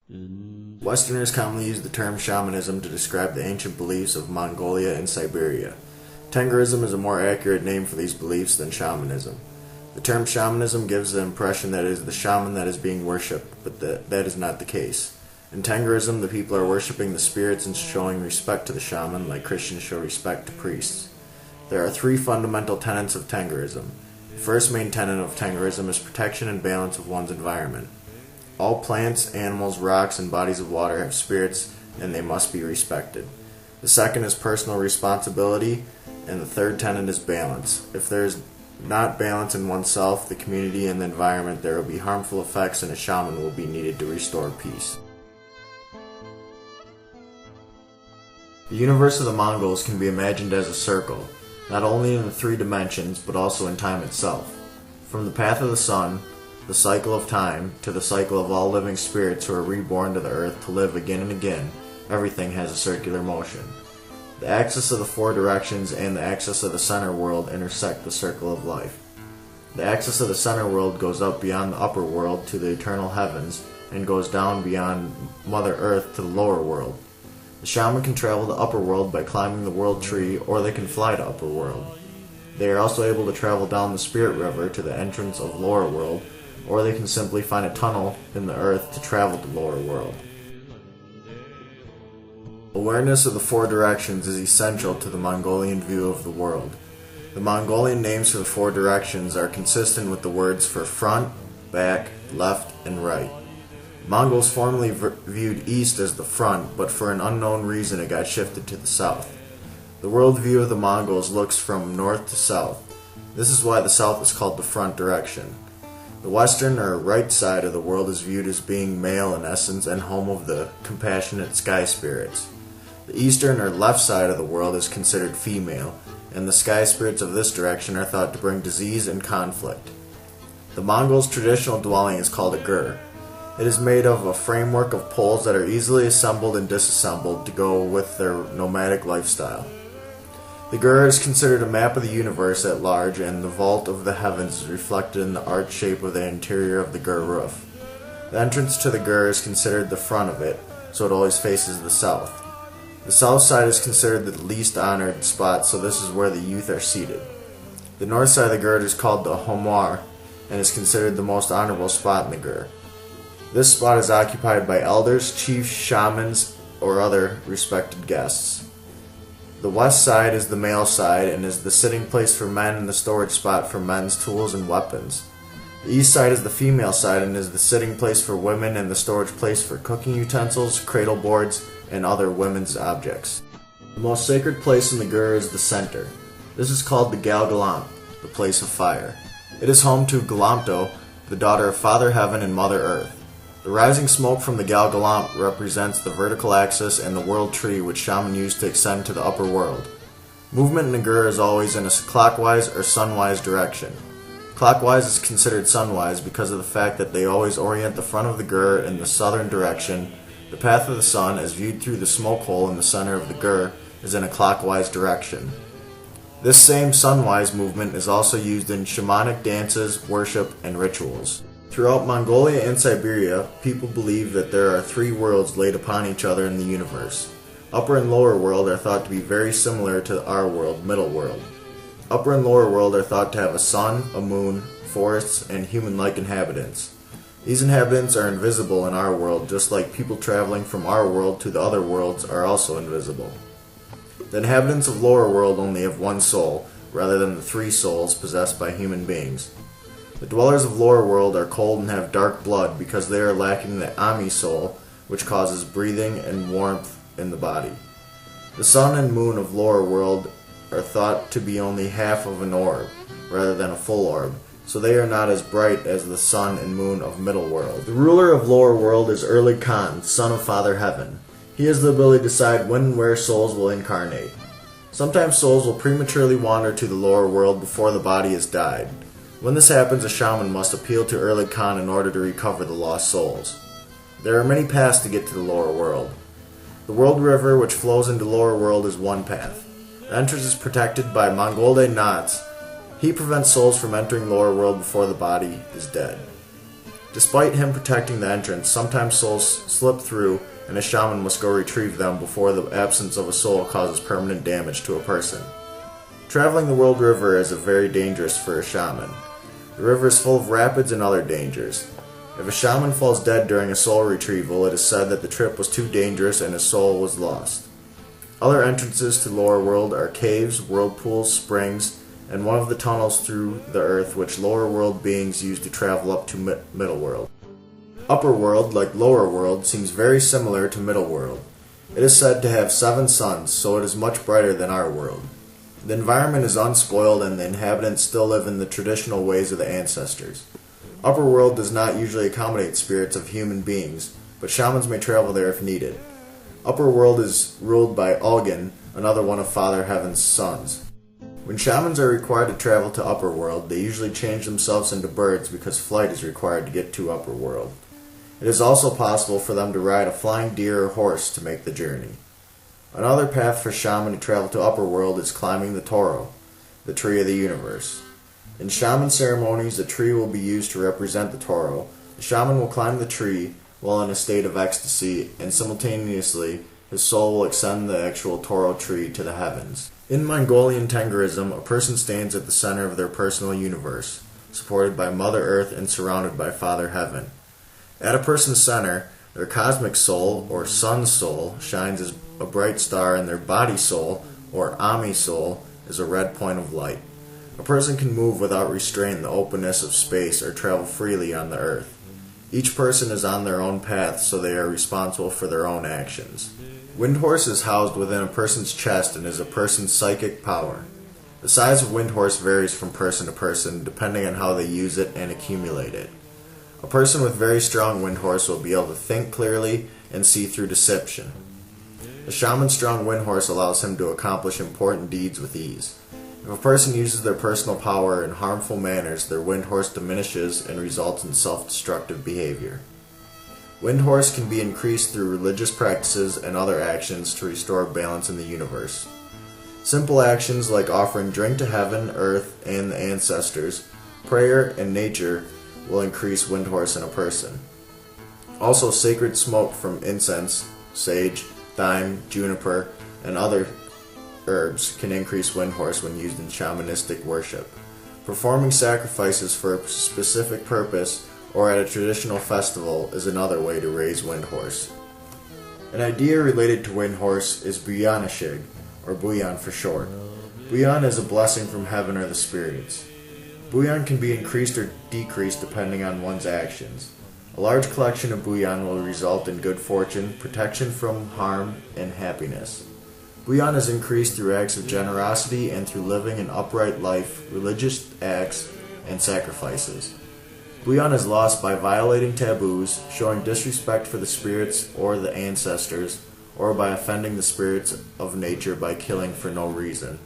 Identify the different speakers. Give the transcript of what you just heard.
Speaker 1: Westerners commonly use the term shamanism to describe the ancient beliefs of Mongolia and Siberia. Tengerism is a more accurate name for these beliefs than shamanism. The term shamanism gives the impression that it is the shaman that is being worshipped, but that is not the case. In Tengerism, the people are worshipping the spirits and showing respect to the shaman like Christians show respect to priests. There are three fundamental tenets of Tengerism. The first main tenet of Tengerism is protection and balance of one's environment. All plants, animals, rocks, and bodies of water have spirits, and they must be respected. The second is personal responsibility, and the third tenet is balance. If there is not balance in oneself, the community, and the environment, there will be harmful effects, and a shaman will be needed to restore peace. The universe of the Mongols can be imagined as a circle, not only in the three dimensions, but also in time itself. From the path of the sun, the cycle of time, to the cycle of all living spirits who are reborn to the earth to live again and again, everything has a circular motion. The axis of the four directions and the axis of the center world intersect the circle of life. The axis of the center world goes up beyond the upper world to the eternal heavens, and goes down beyond Mother Earth to the lower world. The shaman can travel the upper world by climbing the world tree, or they can fly to upper world. They are also able to travel down the spirit river to the entrance of lower world, or they can simply find a tunnel in the earth to travel to lower world. Awareness of the four directions is essential to the Mongolian view of the world. The Mongolian names for the four directions are consistent with the words for front, back, left, and right. Mongols formerly viewed east as the front, but for an unknown reason it got shifted to the south. The world view of the Mongols looks from north to south. This is why the south is called the front direction. The western or right side of the world is viewed as being male in essence and home of the compassionate sky spirits. The eastern or left side of the world is considered female, and the sky spirits of this direction are thought to bring disease and conflict. The Mongols' traditional dwelling is called a gur. It is made of a framework of poles that are easily assembled and disassembled to go with their nomadic lifestyle. The gur is considered a map of the universe at large, and the vault of the heavens is reflected in the arched shape of the interior of the gur roof. The entrance to the gur is considered the front of it, so it always faces the south. The south side is considered the least honored spot, so this is where the youth are seated. The north side of the gur is called the homar, and is considered the most honorable spot in the gur. This spot is occupied by elders, chiefs, shamans, or other respected guests. The west side is the male side and is the sitting place for men and the storage spot for men's tools and weapons. The east side is the female side and is the sitting place for women and the storage place for cooking utensils, cradle boards, and other women's objects. The most sacred place in the gur is the center. This is called the Galgalamp, the place of fire. It is home to Galamto, the daughter of Father Heaven and Mother Earth. The rising smoke from the Galgalamp represents the vertical axis and the world tree which shaman used to ascend to the upper world. Movement in the gur is always in a clockwise or sunwise direction. Clockwise is considered sunwise because of the fact that they always orient the front of the gur in the southern direction. The path of the sun, as viewed through the smoke hole in the center of the gur, is in a clockwise direction. This same sunwise movement is also used in shamanic dances, worship, and rituals. Throughout Mongolia and Siberia, people believe that there are three worlds laid upon each other in the universe. Upper and lower world are thought to be very similar to our world, middle world. Upper and lower world are thought to have a sun, a moon, forests, and human-like inhabitants. These inhabitants are invisible in our world, just like people traveling from our world to the other worlds are also invisible. The inhabitants of lower world only have one soul, rather than the three souls possessed by human beings. The dwellers of lower world are cold and have dark blood because they are lacking the Ami soul, which causes breathing and warmth in the body. The sun and moon of lower world are thought to be only half of an orb, rather than a full orb, so they are not as bright as the sun and moon of middle world. The ruler of lower world is œHeavenâ Khan, son of Father Heaven. He has the ability to decide when and where souls will incarnate. Sometimes souls will prematurely wander to the lower world before the body has died. When this happens, a shaman must appeal to œHeavenâ Khan in order to recover the lost souls. There are many paths to get to the lower world. The world river which flows into lower world is one path. The entrance is protected by Mongolian knots. He prevents souls from entering lower world before the body is dead. Despite him protecting the entrance, sometimes souls slip through and a shaman must go retrieve them before the absence of a soul causes permanent damage to a person. Traveling the world river is very dangerous for a shaman. The river is full of rapids and other dangers. If a shaman falls dead during a soul retrieval, it is said that the trip was too dangerous and his soul was lost. Other entrances to lower world are caves, whirlpools, springs, and one of the tunnels through the earth which lower world beings use to travel up to middle world. Upper world, like lower world, seems very similar to middle world. It is said to have 7 suns, so it is much brighter than our world. The environment is unspoiled and the inhabitants still live in the traditional ways of the ancestors. Upper world does not usually accommodate spirits of human beings, but shamans may travel there if needed. Upper world is ruled by Ølgen, another one of Father Heaven's sons. When shamans are required to travel to upper world, they usually change themselves into birds because flight is required to get to upper world. It is also possible for them to ride a flying deer or horse to make the journey. Another path for shaman to travel to upper world is climbing the Toro, the tree of the universe. In shaman ceremonies, a tree will be used to represent the Toro. The shaman will climb the tree while in a state of ecstasy, and simultaneously his soul will ascend the actual Toro tree to the heavens. In Mongolian Tengerism, a person stands at the center of their personal universe, supported by Mother Earth and surrounded by Father Heaven. At a person's center, their cosmic soul, or sun soul, shines as a bright star, and their body soul, or Ami soul, is a red point of light. A person can move without restraint in the openness of space or travel freely on the earth. Each person is on their own path, so they are responsible for their own actions. Windhorse is housed within a person's chest and is a person's psychic power. The size of Windhorse varies from person to person, depending on how they use it and accumulate it. A person with very strong Windhorse will be able to think clearly and see through deception. A shaman's strong Windhorse allows him to accomplish important deeds with ease. If a person uses their personal power in harmful manners, their Windhorse diminishes and results in self-destructive behavior. Windhorse can be increased through religious practices and other actions to restore balance in the universe. Simple actions like offering drink to heaven, earth, and the ancestors, prayer, and nature will increase Windhorse in a person. Also, sacred smoke from incense, sage, thyme, juniper, and other herbs can increase Windhorse when used in shamanistic worship. Performing sacrifices for a specific purpose or at a traditional festival is another way to raise Windhorse. An idea related to Windhorse is Buyanashig, or Buyan for short. Buyan is a blessing from heaven or the spirits. Buyan can be increased or decreased depending on one's actions. A large collection of Buyan will result in good fortune, protection from harm, and happiness. Buyan is increased through acts of generosity and through living an upright life, religious acts, and sacrifices. Buyan is lost by violating taboos, showing disrespect for the spirits or the ancestors, or by offending the spirits of nature by killing for no reason.